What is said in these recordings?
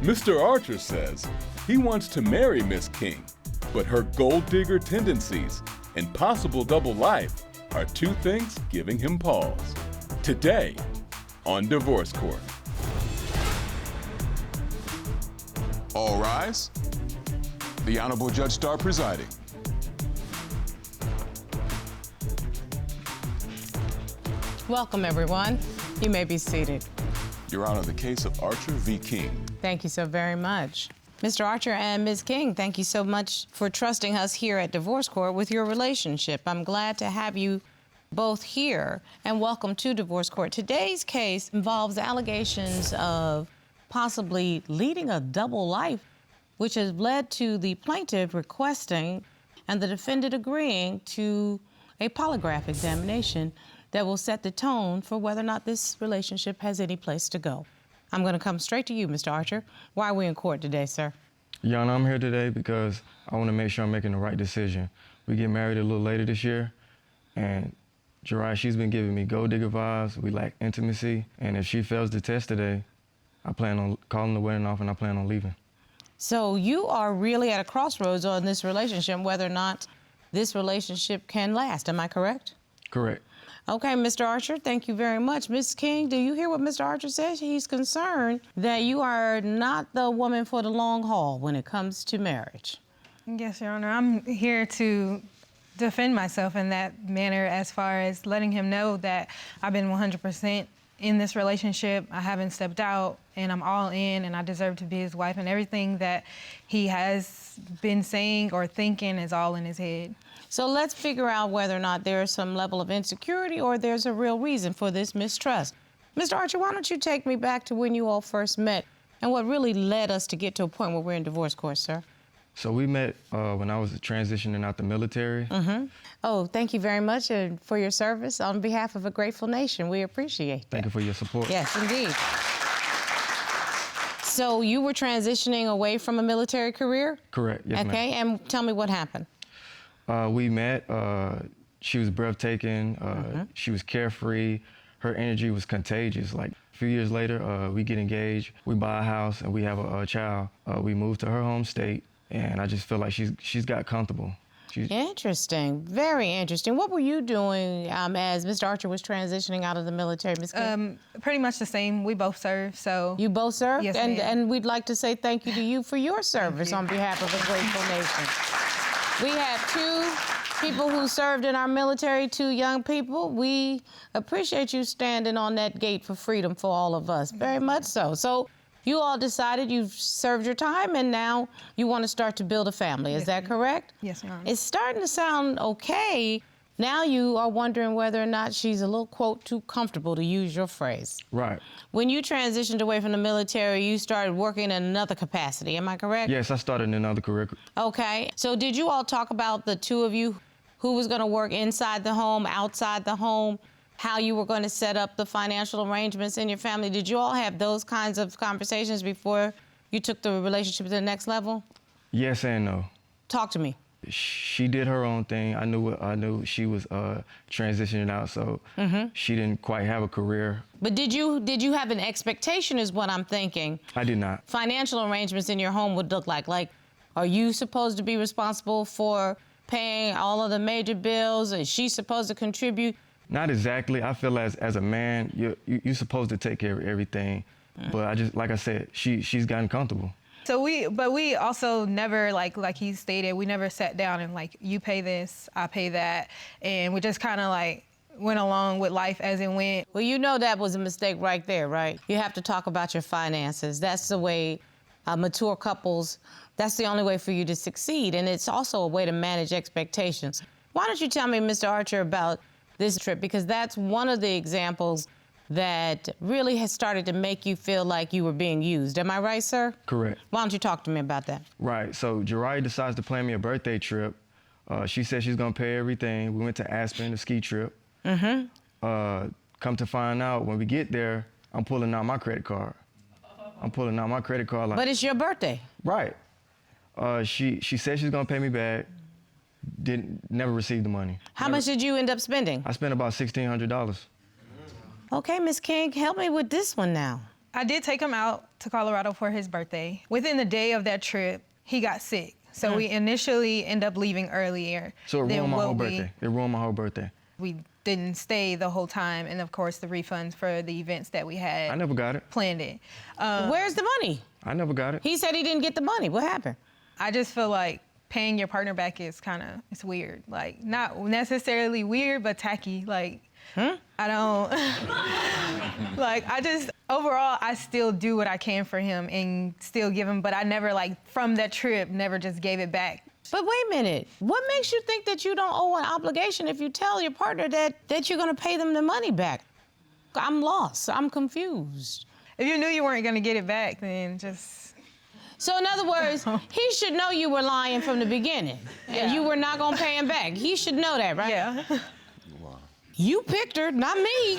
Mr. Archer says he wants to marry Miss King, but her gold digger tendencies and possible double life are two things giving him pause. Today on Divorce Court. All rise. The Honorable Judge Starr presiding. Welcome, everyone. You may be seated. Your Honor, the case of Archer v. King. Thank you so very much. Mr. Archer and Ms. King, thank you so much for trusting us here at Divorce Court with your relationship. I'm glad to have you both here, and welcome to Divorce Court. Today's case involves allegations of possibly leading a double life, which has led to the plaintiff requesting and the defendant agreeing to a polygraph examination that will set the tone for whether or not this relationship has any place to go. I'm going to come straight to you, Mr. Archer. Why are we in court today, sir? Your Honor, I'm here today because I want to make sure I'm making the right decision. We get married a little later this year, and Jeriah, she's been giving me gold digger vibes. We lack intimacy, and if she fails the test today, I plan on calling the wedding off and I plan on leaving. So you are really at a crossroads on this relationship, whether or not this relationship can last. Am I correct? Correct. Okay, Mr. Archer, thank you very much. Ms. King, do you hear what Mr. Archer says? He's concerned that you are not the woman for the long haul when it comes to marriage. Yes, Your Honor. I'm here to defend myself in that manner as far as letting him know that I've been 100% in this relationship. I haven't stepped out, and I'm all in, and I deserve to be his wife, and everything that he has been saying or thinking is all in his head. So let's figure out whether or not there is some level of insecurity or there's a real reason for this mistrust. Mr. Archer, why don't you take me back to when you all first met and what really led us to get to a point where we're in divorce court, sir? So we met when I was transitioning out the military. Mm-hmm. Oh, thank you very much for your service on behalf of a grateful nation. We appreciate that. Thank you for your support. Yes, indeed. So you were transitioning away from a military career? Correct, yes, ma'am. Okay, and tell me what happened. We met, she was breathtaking, she was carefree, her energy was contagious. Like a few years later, we get engaged, we buy a house, and we have a child. We moved to her home state, and I just feel like she's got comfortable. Interesting, very interesting. What were you doing as Mr. Archer was transitioning out of the military, Ms. King? Pretty much the same. We both serve, so. You both serve? Yes, and we'd like to say thank you to you for your service on behalf of a grateful nation. We have two people who served in our military, two young people. We appreciate you standing on that gate for freedom for all of us, very much so. So you all decided you've served your time and now you want to start to build a family. Is that correct? Yes, Your Honor. It's starting to sound okay. Now you are wondering whether or not she's a little, quote, too comfortable, to use your phrase. Right. When you transitioned away from the military, you started working in another capacity. Am I correct? Yes, I started in another career. Okay. So did you all talk about, the two of you, who was going to work inside the home, outside the home, how you were going to set up the financial arrangements in your family? Did you all have those kinds of conversations before you took the relationship to the next level? Yes and no. Talk to me. She did her own thing. I knew she was transitioning out, so she didn't quite have a career. But did you have an expectation, is what I'm thinking? I did not. Financial arrangements in your home would look like? Like, are you supposed to be responsible for paying all of the major bills? Is she supposed to contribute? Not exactly. I feel as a man, you're supposed to take care of everything. But I just, like I said, she's gotten comfortable. So we also never, like he stated, we never sat down and like, you pay this, I pay that. And we just kind of like went along with life as it went. Well, you know that was a mistake right there, right? You have to talk about your finances. That's the way mature couples, that's the only way for you to succeed. And it's also a way to manage expectations. Why don't you tell me, Mr. Archer, about this trip? Because that's one of the examples that really has started to make you feel like you were being used. Am I right, sir? Correct. Why don't you talk to me about that? Right. So Jeriah decides to plan me a birthday trip. She said she's going to pay everything. We went to Aspen, a ski trip. Come to find out, when we get there, I'm pulling out my credit card. Like, but it's your birthday. Right. She said she's going to pay me back. Never received the money. How much did you end up spending? I spent about $1,600. Okay, Ms. King, help me with this one now. I did take him out to Colorado for his birthday. Within the day of that trip, he got sick. So we initially ended up leaving earlier. So it than ruined my what whole birthday. It ruined my whole birthday. We didn't stay the whole time, and of course the refunds for the events that we had. I never got it. Planned it. Where's the money? I never got it. He said he didn't get the money. What happened? I just feel like paying your partner back is it's weird. Like, not necessarily weird, but tacky. Like, I don't, overall, I still do what I can for him and still give him, but I never, from that trip, never just gave it back. But wait a minute. What makes you think that you don't owe an obligation if you tell your partner that you're going to pay them the money back? I'm lost. I'm confused. If you knew you weren't going to get it back, then just... So in other words, he should know you were lying from the beginning and you were not going to pay him back. He should know that, right? Yeah. Wow. You picked her, not me.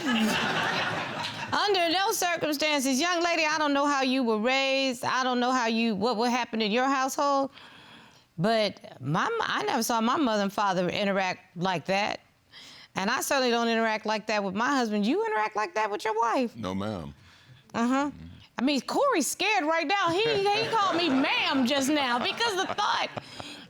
Under no circumstances. Young lady, I don't know how you were raised. I don't know what happened in your household. But I never saw my mother and father interact like that. And I certainly don't interact like that with my husband. You interact like that with your wife. No, ma'am. Uh-huh. I mean, Corey's scared right now. He called me ma'am just now because the thought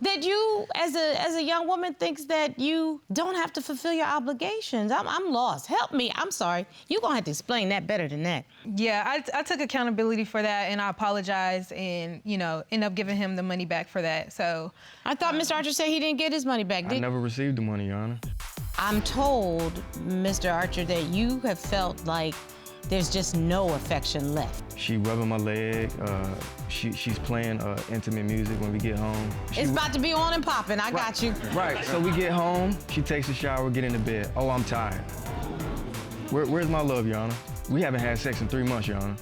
that you, as a young woman, thinks that you don't have to fulfill your obligations. I'm lost. Help me. I'm sorry. You're going to have to explain that better than that. Yeah, I took accountability for that, and I apologized and, end up giving him the money back for that. So I thought Mr. Archer said he didn't get his money back. I never received the money, Your Honor. I'm told, Mr. Archer, that you have felt like there's just no affection left. She rubbing my leg. She's playing intimate music when we get home. It's about to be on and popping. I got you. Right, so we get home, she takes a shower, get into bed. Oh, I'm tired. Where's my love, Your Honor? We haven't had sex in 3 months, Your Honor.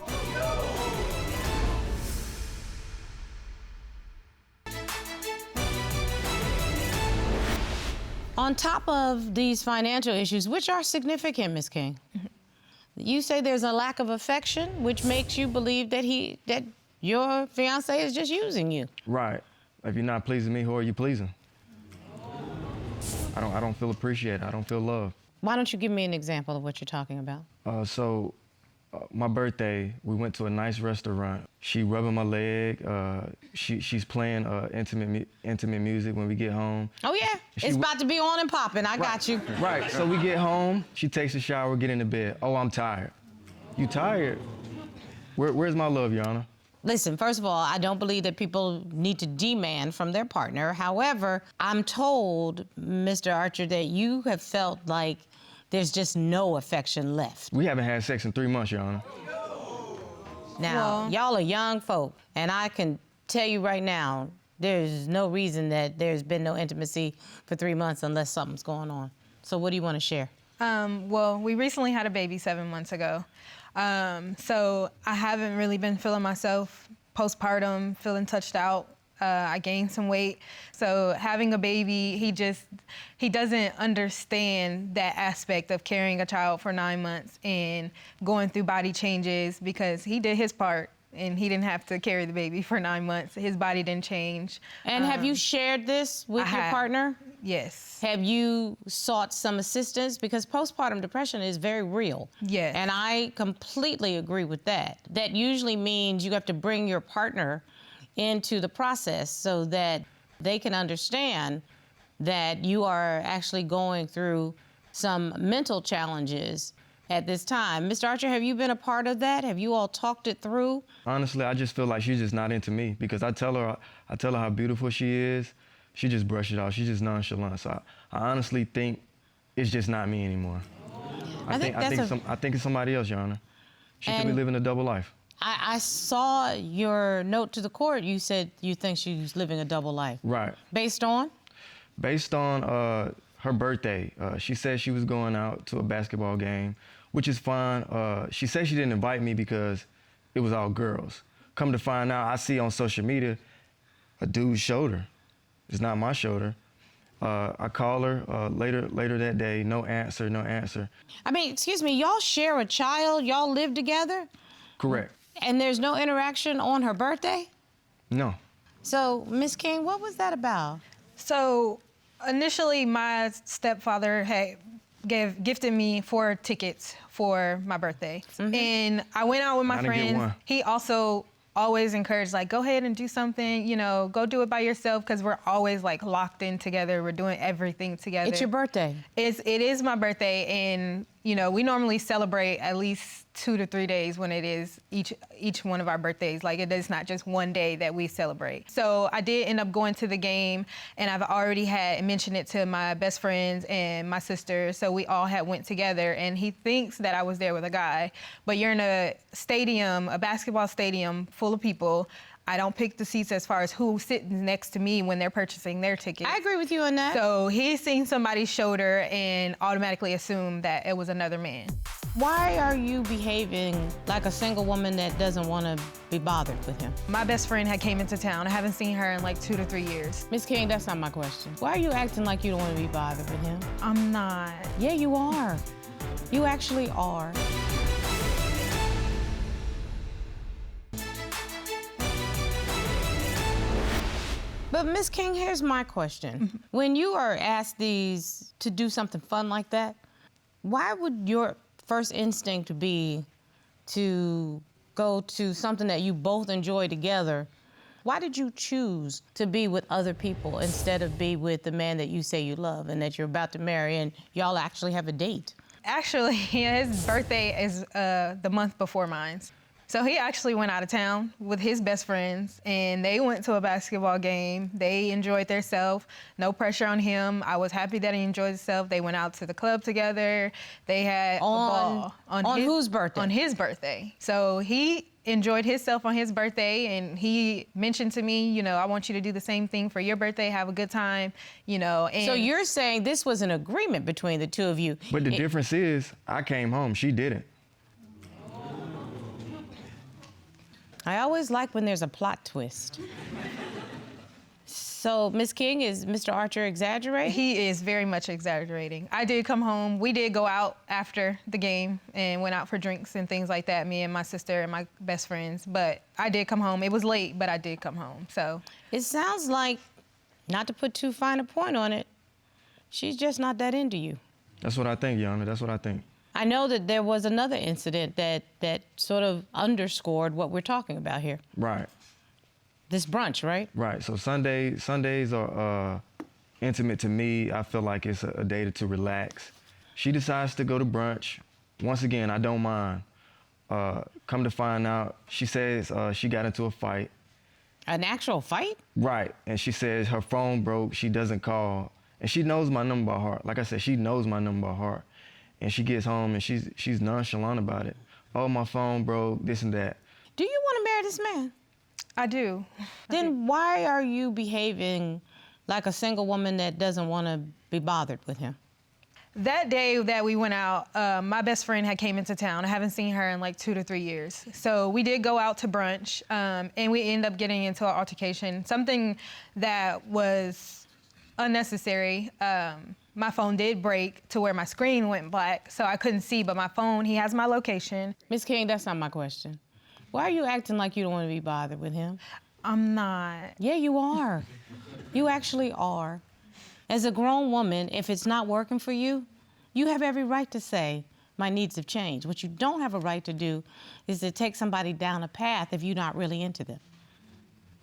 On top of these financial issues, which are significant, Ms. King, you say there's a lack of affection, which makes you believe that your fiance is just using you. Right. If you're not pleasing me, who are you pleasing? I don't feel appreciated. I don't feel loved. Why don't you give me an example of what you're talking about? My birthday, we went to a nice restaurant. She rubbing my leg. She's playing intimate music when we get home. Oh yeah, it's about to be on and popping. I got you. Right, so we get home, she takes a shower, get into bed. Oh, I'm tired. You tired? Where's my love, Your Honor? Listen, first of all, I don't believe that people need to demand from their partner. However, I'm told, Mr. Archer, that you have felt like there's just no affection left. We haven't had sex in 3 months, Your Honor. Now, y'all are young folk, and I can tell you right now, there's no reason that there's been no intimacy for 3 months unless something's going on. So what do you want to share? Well, we recently had a baby 7 months ago. So I haven't really been feeling myself postpartum, feeling touched out. I gained some weight. So having a baby, he doesn't understand that aspect of carrying a child for 9 months and going through body changes because he did his part and he didn't have to carry the baby for 9 months. His body didn't change. And have you shared this with your partner? Yes. Have you sought some assistance? Because postpartum depression is very real. Yes. And I completely agree with that. That usually means you have to bring your partner into the process so that they can understand that you are actually going through some mental challenges at this time. Mr. Archer, have you been a part of that? Have you all talked it through? Honestly, I just feel like she's just not into me because I tell her how beautiful she is. She just brushes it off. She's just nonchalant. So I honestly think it's just not me anymore. I think it's somebody else, Your Honor. She could be living a double life. I saw your note to the court. You said you think she's living a double life. Right. Based on? Based on her birthday. She said she was going out to a basketball game, which is fine. She said she didn't invite me because it was all girls. Come to find out, I see on social media a dude's shoulder. It's not my shoulder. I call her later that day, no answer. I mean, excuse me, y'all share a child? Y'all live together? Correct. And there's no interaction on her birthday? No. So, Ms. King, what was that about? So, initially, my stepfather had gifted me 4 tickets for my birthday. And I went out with my I didn't get friends. one. He also always encouraged, like, go ahead and do something, you know, go do it by yourself, because we're always like locked in together. We're doing everything together. It's your birthday. It is my birthday, and you know, we normally celebrate at least 2 to 3 days when it is each one of our birthdays. Like, it is not just one day that we celebrate. So I did end up going to the game, and I've already had mentioned it to my best friends and my sister. So we all had went together, and he thinks that I was there with a guy, but you're in a stadium, a basketball stadium full of people. I don't pick the seats as far as who sits next to me when they're purchasing their tickets. I agree with you on that. So he seen somebody's shoulder and automatically assumed that it was another man. Why are you behaving like a single woman that doesn't want to be bothered with him? My best friend had came into town. I haven't seen her in like 2 to 3 years. Miss King, that's not my question. Why are you acting like you don't want to be bothered with him? I'm not. Yeah, you are. You actually are. But Miss King, here's my question. When you are asked to do something fun like that, why would your first instinct be to go to something that you both enjoy together? Why did you choose to be with other people instead of be with the man that you say you love and that you're about to marry and y'all actually have a date? Actually, his birthday is the month before mine. So he actually went out of town with his best friends, and they went to a basketball game. They enjoyed themselves, no pressure on him. I was happy that he enjoyed himself. They went out to the club together. They had a ball. On whose birthday? On his birthday. So he enjoyed himself on his birthday, and he mentioned to me, you know, I want you to do the same thing for your birthday, have a good time, you know. And So you're saying this was an agreement between the two of you. But the difference is, I came home, she didn't. I always like when there's a plot twist. So, Miss King, is Mr. Archer exaggerating? He is very much exaggerating. I did come home. We did go out after the game and went out for drinks and things like that, me and my sister and my best friends. But I did come home. It was late, but I did come home, so. It sounds like, not to put too fine a point on it, she's just not that into you. That's what I think, Your Honor, that's what I think. I know that there was another incident that sort of underscored what we're talking about here. Right. This brunch, right? Right. So Sundays are intimate to me. I feel like it's a day to relax. She decides to go to brunch. Once again, I don't mind. Come to find out, she says she got into a fight. An actual fight? Right. And she says her phone broke. She doesn't call. And she knows my number by heart. Like I said, she knows my number by heart. And she gets home and she's nonchalant about it. Oh, my phone broke, this and that. Do you want to marry this man? I do. Then why are you behaving like a single woman that doesn't want to be bothered with him? That day that we went out, my best friend had came into town. I haven't seen her in like 2 to 3 years. So we did go out to brunch, and we ended up getting into an altercation, something that was unnecessary. My phone did break to where my screen went black, so I couldn't see, but my phone, he has my location. Miss King, that's not my question. Why are you acting like you don't want to be bothered with him? I'm not. Yeah, you are. You actually are. As a grown woman, if it's not working for you, you have every right to say, my needs have changed. What you don't have a right to do is to take somebody down a path if you're not really into them.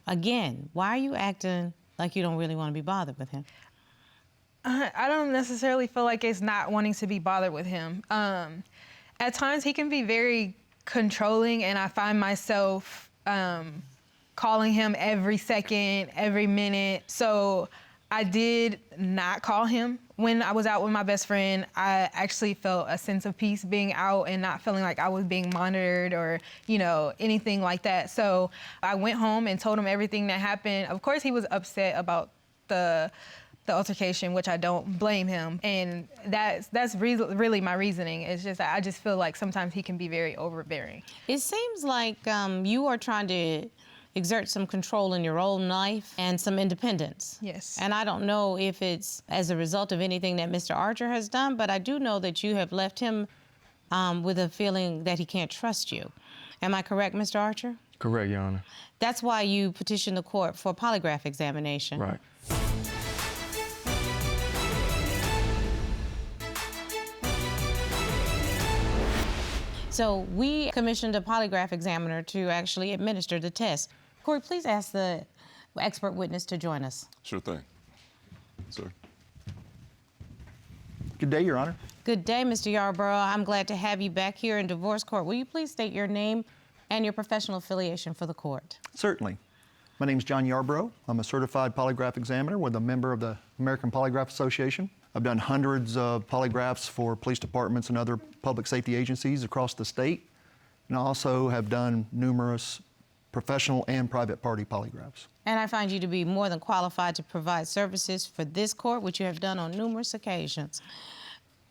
Again, why are you acting like you don't really want to be bothered with him? I don't necessarily feel like it's not wanting to be bothered with him. At times, he can be very controlling, and I find myself calling him every second, every minute. So I did not call him when I was out with my best friend. I actually felt a sense of peace being out and not feeling like I was being monitored or, you know, anything like that. So I went home and told him everything that happened. Of course, he was upset about the altercation, which I don't blame him. And that's really my reasoning. It's just, I just feel like sometimes he can be very overbearing. It seems like you are trying to exert some control in your own life and some independence. Yes. And I don't know if it's as a result of anything that Mr. Archer has done, but I do know that you have left him with a feeling that he can't trust you. Am I correct, Mr. Archer? Correct, Your Honor. That's why you petitioned the court for a polygraph examination. Right. So we commissioned a polygraph examiner to actually administer the test. Corey, please ask the expert witness to join us. Sure thing. Sir. Good day, Your Honor. Good day, Mr. Yarborough. I'm glad to have you back here in divorce court. Will you please state your name and your professional affiliation for the court? Certainly. My name is John Yarborough. I'm a certified polygraph examiner with a member of the American Polygraph Association. I've done hundreds of polygraphs for police departments and other public safety agencies across the state, and I also have done numerous professional and private party polygraphs. And I find you to be more than qualified to provide services for this court, which you have done on numerous occasions.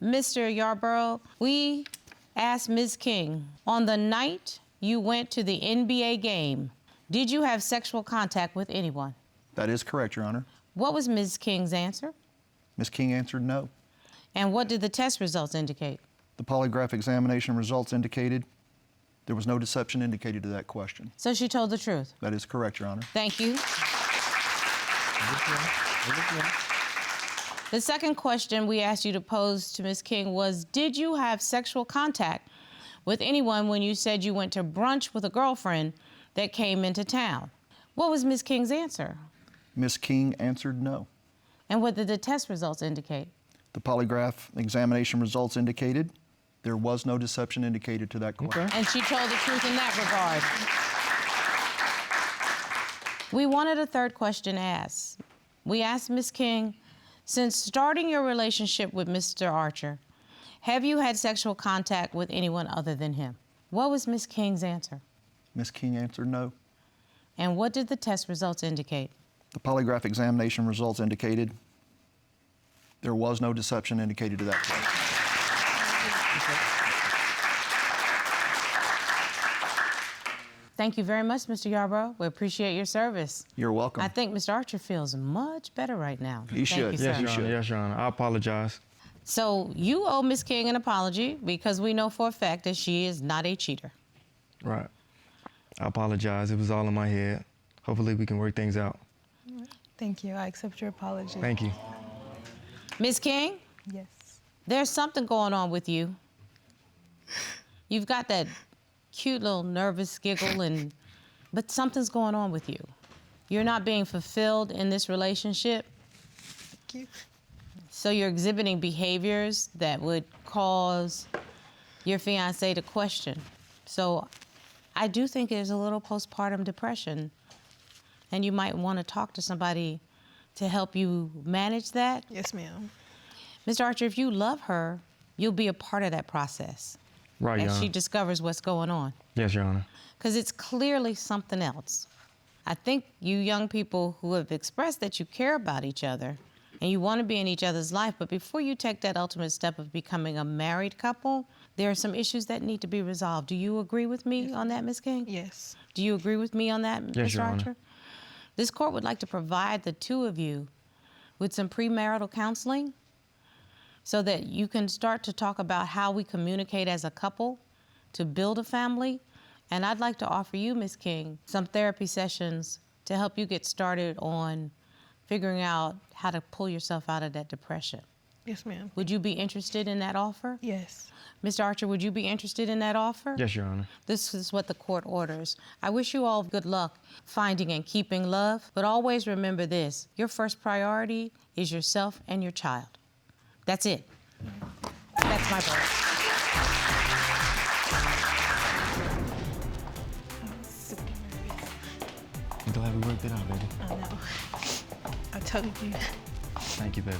Mr. Yarborough, we asked Ms. King, on the night you went to the NBA game, did you have sexual contact with anyone? That is correct, Your Honor. What was Ms. King's answer? Ms. King answered no. And what did the test results indicate? The polygraph examination results indicated there was no deception indicated to that question. So she told the truth? That is correct, Your Honor. Thank you. The second question we asked you to pose to Ms. King was, did you have sexual contact with anyone when you said you went to brunch with a girlfriend that came into town? What was Ms. King's answer? Ms. King answered no. And what did the test results indicate? The polygraph examination results indicated there was no deception indicated to that question. And she told the truth in that regard. We wanted a third question asked. We asked Ms. King, since starting your relationship with Mr. Archer, have you had sexual contact with anyone other than him? What was Ms. King's answer? Ms. King answered no. And what did the test results indicate? The polygraph examination results indicated there was no deception indicated to that question. Thank you very much, Mr. Yarborough. We appreciate your service. You're welcome. I think Mr. Archer feels much better right now. He should. Thank you, Yes, sir. Your Honor. Yes, Your Honor. I apologize. So you owe Ms. King an apology because we know for a fact that she is not a cheater. Right. I apologize. It was all in my head. Hopefully we can work things out. Thank you. I accept your apology. Thank you. Ms. King, Yes. there's something going on with you. You've got that cute little nervous giggle, but something's going on with you. You're not being fulfilled in this relationship. Thank you. So you're exhibiting behaviors that would cause your fiancé to question. So I do think there's a little postpartum depression, and you might want to talk to somebody to help you manage that. Yes, ma'am. Mr. Archer, if you love her, you'll be a part of that process Right, Your as Honor. she discovers what's going on. Yes, Your Honor. Because it's clearly something else. I think you young people who have expressed that you care about each other and you want to be in each other's life, but before you take that ultimate step of becoming a married couple, there are some issues that need to be resolved. Do you agree with me on that, Ms. King? Yes. Do you agree with me on that, Yes, Mr. Your Honor. Archer? This court would like to provide the two of you with some premarital counseling so that you can start to talk about how we communicate as a couple to build a family. And I'd like to offer you, Ms. King, some therapy sessions to help you get started on figuring out how to pull yourself out of that depression. Yes, ma'am. Would you be interested in that offer? Yes. Mr. Archer, would you be interested in that offer? Yes, Your Honor. This is what the court orders. I wish you all good luck finding and keeping love, but always remember this: your first priority is yourself and your child. That's it. That's my vote. I'm glad we worked it out, baby. I know. I told you. Thank you, baby.